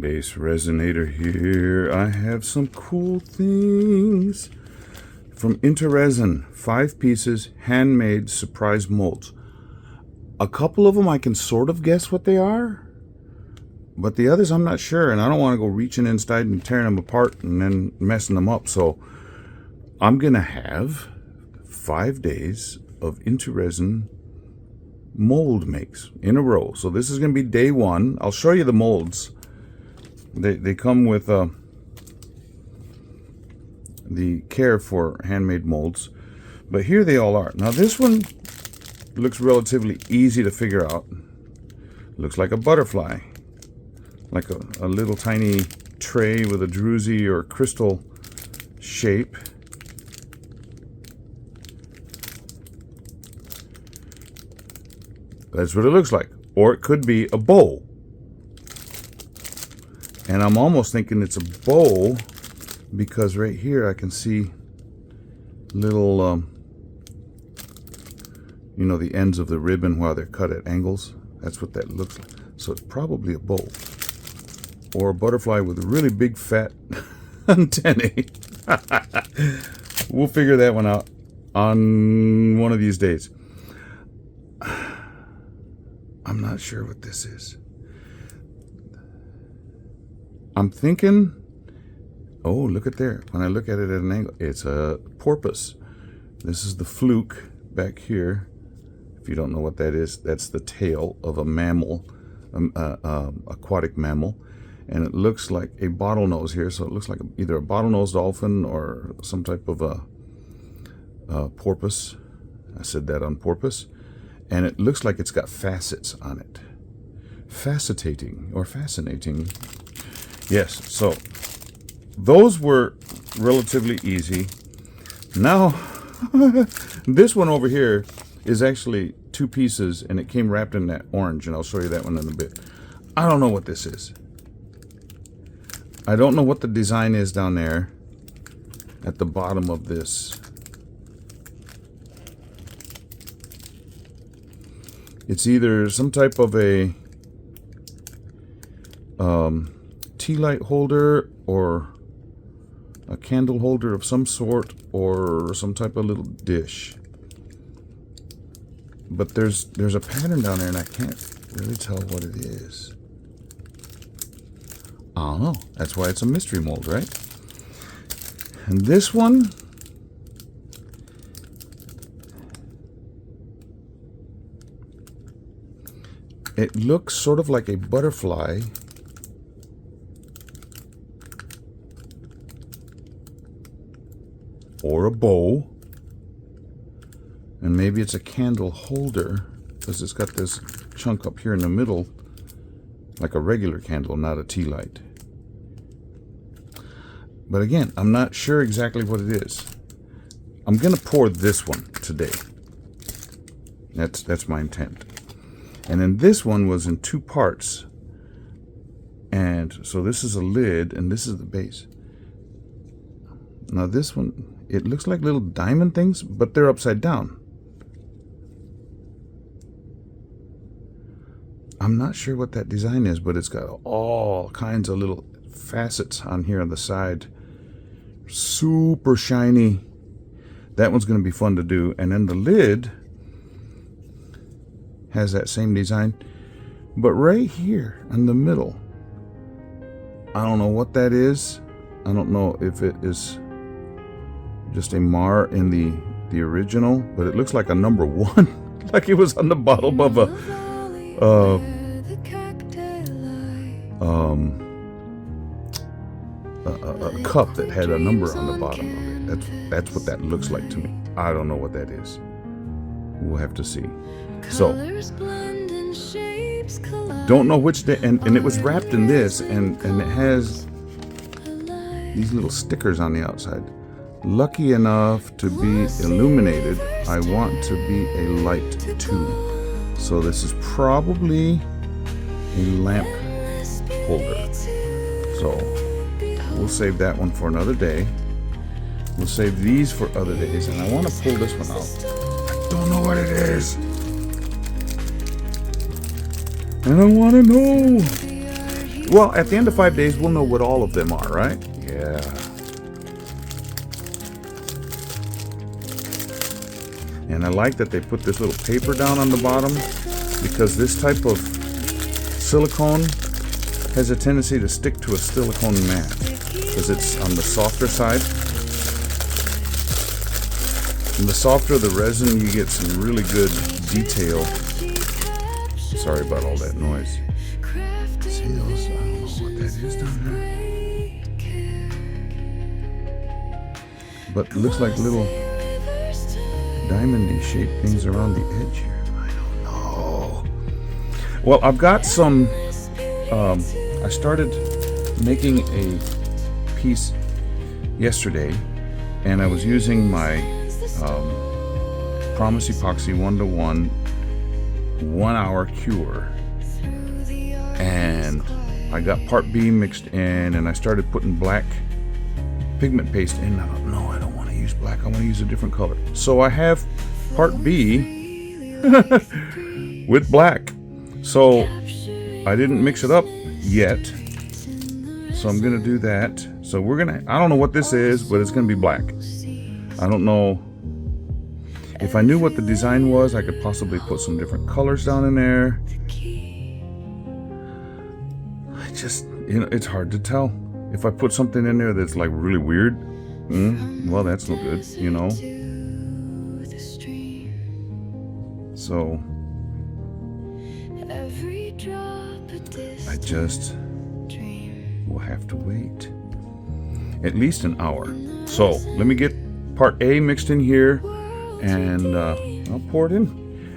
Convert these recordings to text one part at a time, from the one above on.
BassResinator here. I have some cool things from IntoResin. 5 pieces, handmade surprise molds. A couple of them I can sort of guess what they are, but the others I'm not sure, and I don't want to go reaching inside and tearing them apart and then messing them up. So I'm gonna have 5 days of IntoResin mold makes in a row. So this is going to be day 1. I'll show you the molds. They come with the care for handmade molds, but here they all are. Now this one looks relatively easy to figure out. Looks like a butterfly, like a little tiny tray with a druzy or crystal shape. That's what it looks like. Or it could be a bow. And I'm almost thinking it's a bow because right here I can see little, you know, the ends of the ribbon while they're cut at angles. That's what that looks like. So it's probably a bow. Or a butterfly with a really big fat antennae. We'll figure that one out on one of these days. I'm not sure what this is. I'm thinking, oh, look at there. When I look at it at an angle, it's a porpoise. This is the fluke back here. If you don't know what that is, that's the tail of a mammal, aquatic mammal. And it looks like a bottlenose here. So it looks like either a bottlenose dolphin or some type of a porpoise. I said that on porpoise. And it looks like it's got facets on it. Fascinating or fascinating. Yes, so those were relatively easy. Now, this one over here is actually 2 pieces, and it came wrapped in that orange, and I'll show you that one in a bit. I don't know what this is. I don't know what the design is down there at the bottom of this. It's either some type of a tea light holder or a candle holder of some sort or some type of little dish. But there's a pattern down there and I can't really tell what it is. I don't know. That's why it's a mystery mold, right? And this one, it looks sort of like a butterfly. Or a bow. And maybe it's a candle holder because it's got this chunk up here in the middle like a regular candle, not a tea light. But again, I'm not sure exactly what it is. I'm going to pour this one today. That's my intent. And then this one was in 2 parts. And so this is a lid and this is the base. Now this one, it looks like little diamond things, but they're upside down. I'm not sure what that design is, but it's got all kinds of little facets on here on the side. Super shiny. That one's going to be fun to do. And then the lid has that same design, but right here in the middle, I don't know what that is. I don't know if it is just a mar in the original, but it looks like a number 1, like it was on the bottom of a cup that had a number on the bottom of it. That's what that looks like to me. I don't know what that is. We'll have to see. So, don't know which day, and it was wrapped in this, and it has these little stickers on the outside. Lucky enough to be illuminated, I want to be a light too. So this is probably a lamp holder. So we'll save that one for another day. We'll save these for other days, and I want to pull this one out. I don't know what it is. And I want to know. Well, at the end of 5 days, we'll know what all of them are, right? Yeah. And I like that they put this little paper down on the bottom, because this type of silicone has a tendency to stick to a silicone mat because it's on the softer side. And the softer the resin, you get some really good detail. Sorry about all that noise. See those? I don't know what that is down there. But it looks like little diamond-y shaped things around the edge here. I don't know. Well, I've got some, I started making a piece yesterday, and I was using my Promise Epoxy 1-to-1 1-hour cure, and I got part B mixed in, and I started putting black pigment paste in. I don't know, I don't want to use black, I want to use a different color. So I have part B with black. So I didn't mix it up yet, so I'm gonna do that. So we're gonna, I don't know what this is, but it's gonna be black. I don't know. If I knew what the design was, I could possibly put some different colors down in there. I just, you know, it's hard to tell. If I put something in there that's like really weird, well, that's no good, you know. So I just will have to wait at least an hour. So let me get part A mixed in here, and I'll pour it in.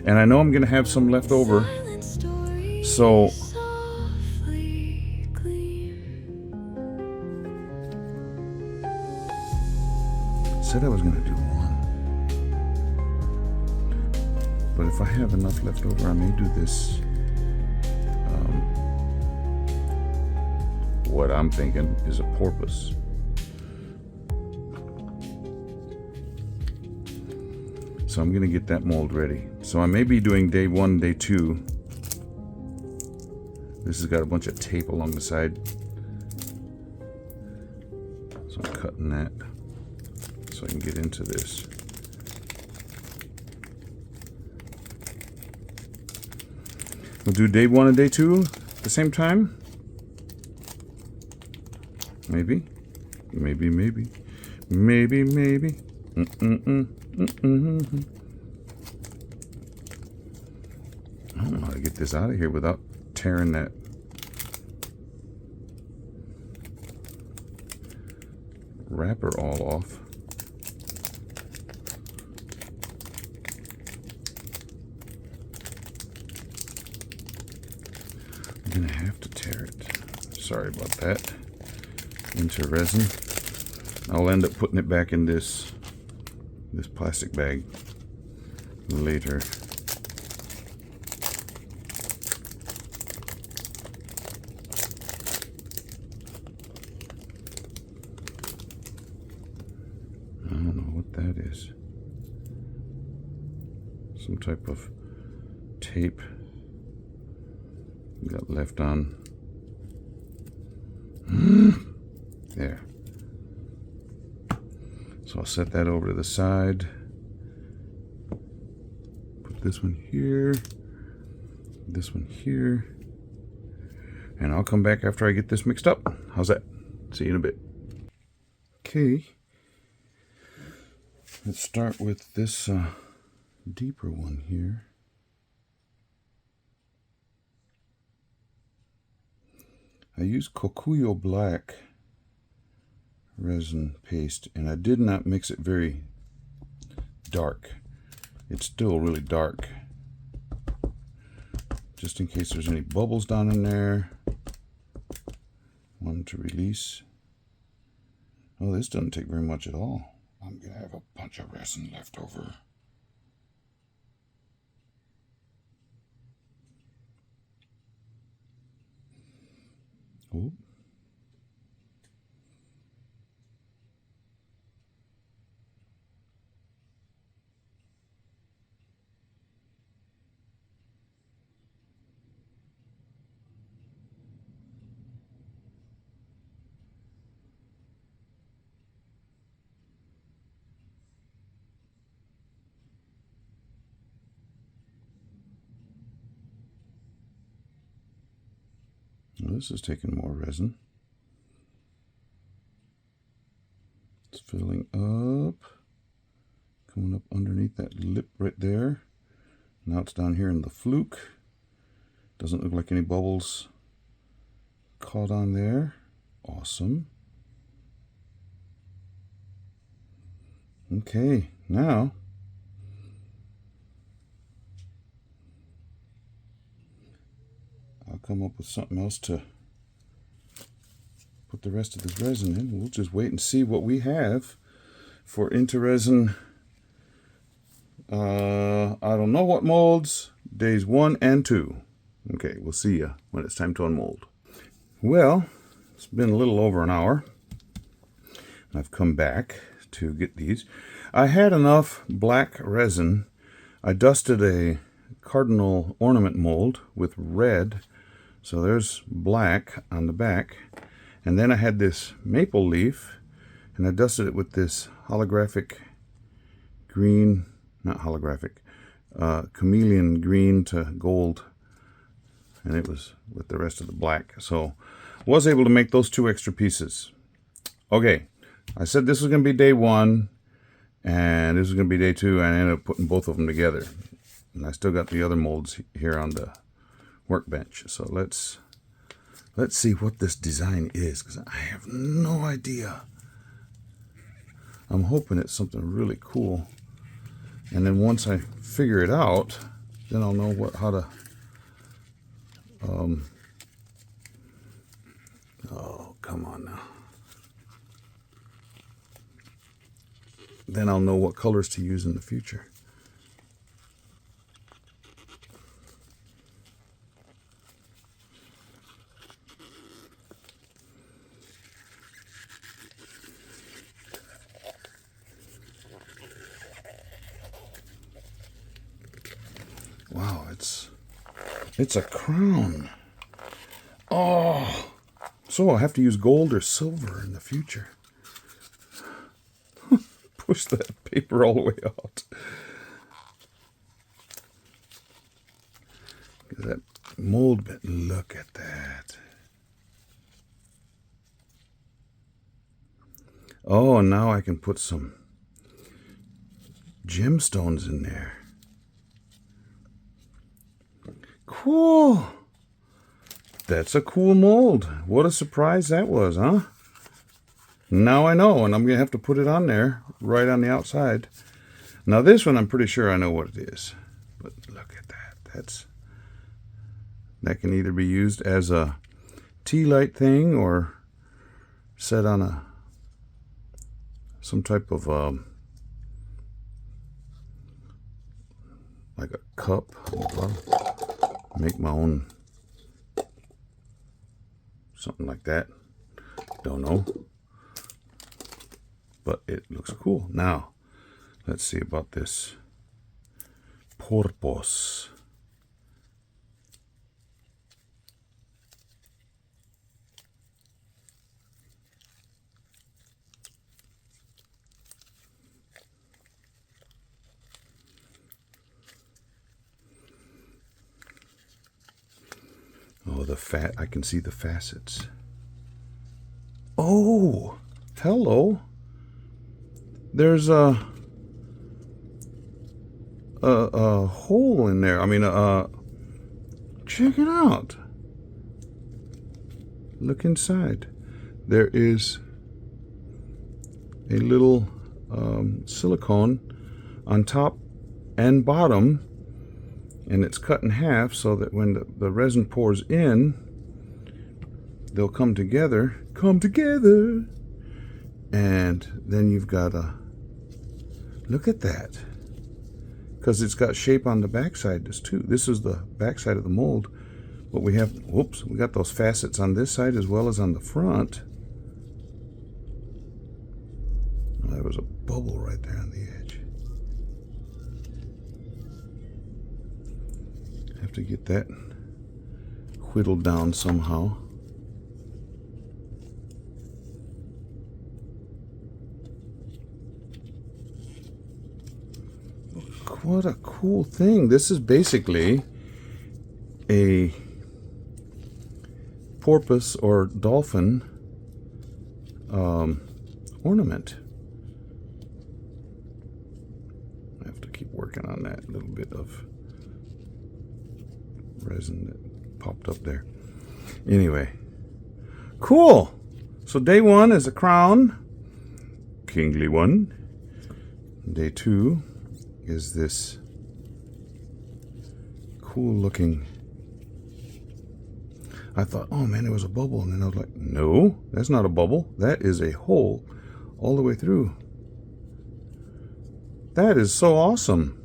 And I know I'm gonna have some left over, so said I was gonna do one, but if I have enough left over, I may do this. What I'm thinking is a porpoise. So I'm gonna get that mold ready. So I may be doing day 1, day 2. This has got a bunch of tape along the side, so I'm cutting that so I can get into this. We'll do day 1 and day 2 at the same time. Maybe. I don't know how to get this out of here without tearing that wrapper all off. I'm gonna have to tear it. Sorry about that. IntoResin. I'll end up putting it back in this plastic bag later. I don't know what that is. Some type of tape got left on. There. So I'll set that over to the side. Put this one here. This one here. And I'll come back after I get this mixed up. How's that? See you in a bit. Okay. Let's start with this deeper one here. I use Kokuyo Black resin paste, and I did not mix it very dark. It's still really dark, just in case there's any bubbles down in there. One to release. Oh, this doesn't take very much at all. I'm gonna have a bunch of resin left over. Oh. This is taking more resin. It's filling up, coming up underneath that lip right there. Now it's down here in the fluke. Doesn't look like any bubbles caught on there. Awesome. Okay, now I'll come up with something else to put the rest of this resin in. We'll just wait and see what we have for IntoResin. I don't know what molds, days 1 and 2. Okay, we'll see you when it's time to unmold. Well, it's been a little over an hour. I've come back to get these. I had enough black resin. I dusted a cardinal ornament mold with red, so there's black on the back. And then I had this maple leaf, and I dusted it with this holographic green, not holographic, chameleon green to gold, and it was with the rest of the black. So was able to make those 2 extra pieces. Okay, I said this was going to be day 1, and this was going to be day 2, and I ended up putting both of them together. And I still got the other molds here on the workbench. So let's see what this design is, because I have no idea. I'm hoping it's something really cool. And then once I figure it out, then I'll know how to oh, come on now. Then I'll know what colors to use in the future. Wow, it's a crown. Oh, so I'll have to use gold or silver in the future. Push that paper all the way out. That mold bit, look at that. Oh, now I can put some gemstones in there. Cool. That's a cool mold. What a surprise that was, huh? Now I know, and I'm going to have to put it on there, right on the outside. Now this one, I'm pretty sure I know what it is. But look at that. That can either be used as a tea light thing or set on some type of like a cup. Make my own something like that. Don't know. But it looks cool. Now, let's see about this porpoise. Oh, I can see the facets. Oh, hello. There's a hole in there. I mean, check it out. Look inside. There is a little silicone on top and bottom, and it's cut in half so that when the resin pours in, they'll come together. And then you've got a, look at that, because it's got shape on the backside. This is the backside of the mold, but we have, whoops, we got those facets on this side as well as on the front. Oh, there was a bubble right there on the edge. Have to get that whittled down somehow. What a cool thing. This is basically a porpoise or dolphin ornament. I have to keep working on that little bit of resin that popped up there. Anyway, cool. So day 1 is a crown, kingly one. Day 2 is this cool looking. I thought, oh man, there was a bubble, and then I was like, no, that's not a bubble. That is a hole all the way through. That is so awesome.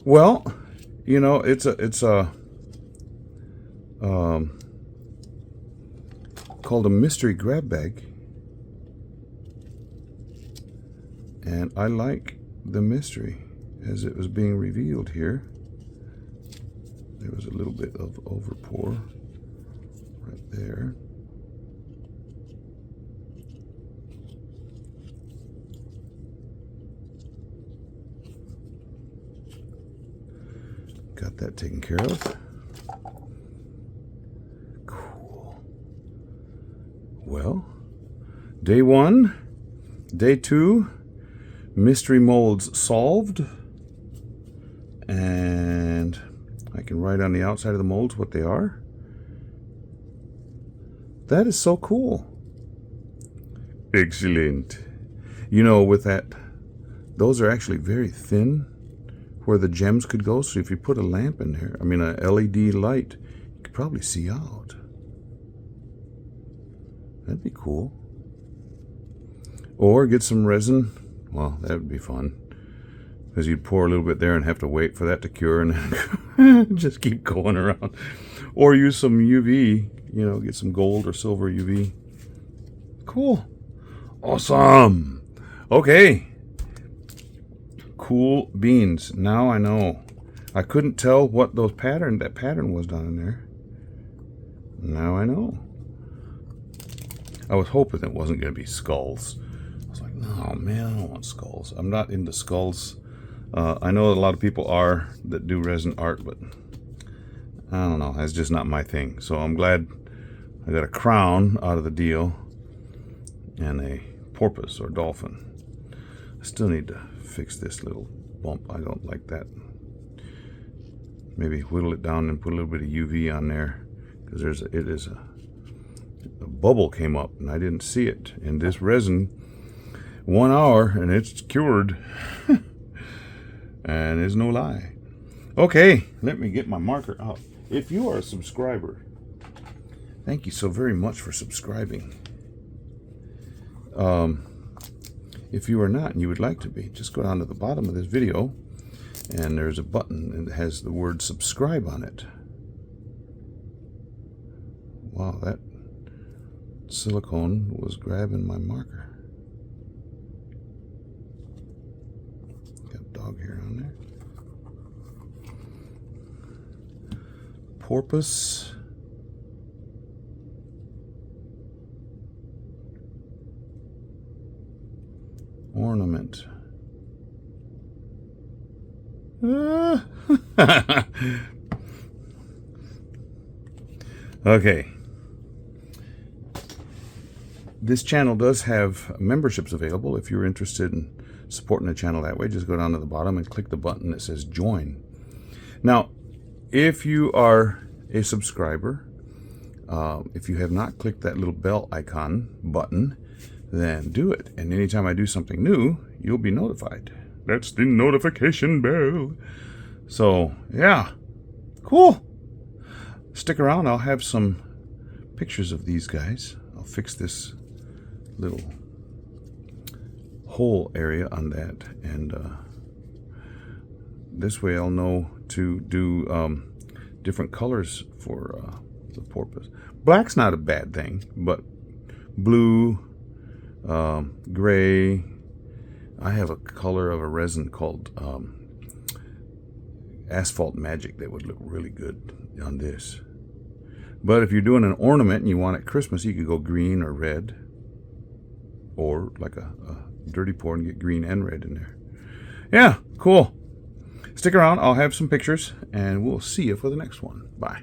Well, you know, it's called a mystery grab bag, and I like the mystery as it was being revealed here. There was a little bit of overpour right there. Got that taken care of. Cool. Well, day 1, day 2, mystery molds solved, and I can write on the outside of the molds what they are. That is so cool. Excellent. You know, with that, those are actually very thin where the gems could go. So if you put a lamp in there, I mean a LED light, you could probably see out. That'd be cool. Or get some resin. Well, that would be fun, because you'd pour a little bit there and have to wait for that to cure and then just keep going around. Or use some UV, you know, get some gold or silver UV. Cool. Awesome. Okay. Cool beans. Now I know. I couldn't tell what that pattern was down in there. Now I know. I was hoping it wasn't going to be skulls. I was like, no, man, I don't want skulls. I'm not into skulls. I know a lot of people are that do resin art, but I don't know. That's just not my thing. So I'm glad I got a crown out of the deal and a porpoise or dolphin. I still need to fix this little bump. I don't like that. Maybe whittle it down and put a little bit of UV on there, because a bubble came up and I didn't see it. And this resin, 1 hour and it's cured. And there's no lie. Okay, let me get my marker out. If you are a subscriber, thank you so very much for subscribing. If you are not and you would like to be, just go down to the bottom of this video and there's a button that has the word subscribe on it. Wow, that silicone was grabbing my marker. Got dog hair on there. Porpoise. Ornament. Okay. This channel does have memberships available. If you're interested in supporting the channel that way, just go down to the bottom and click the button that says join. Now, if you are a subscriber, if you have not clicked that little bell icon button, then do it. And anytime I do something new, you'll be notified. That's the notification bell. So, yeah. Cool. Stick around. I'll have some pictures of these guys. I'll fix this little hole area on that. And this way I'll know to do different colors for the porpoise. Black's not a bad thing, but blue, gray. I have a color of a resin called Asphalt Magic that would look really good on this. But if you're doing an ornament and you want it Christmas, you could go green or red, or like a dirty pour and get green and red in there. Yeah, cool. Stick around. I'll have some pictures and we'll see you for the next one. Bye.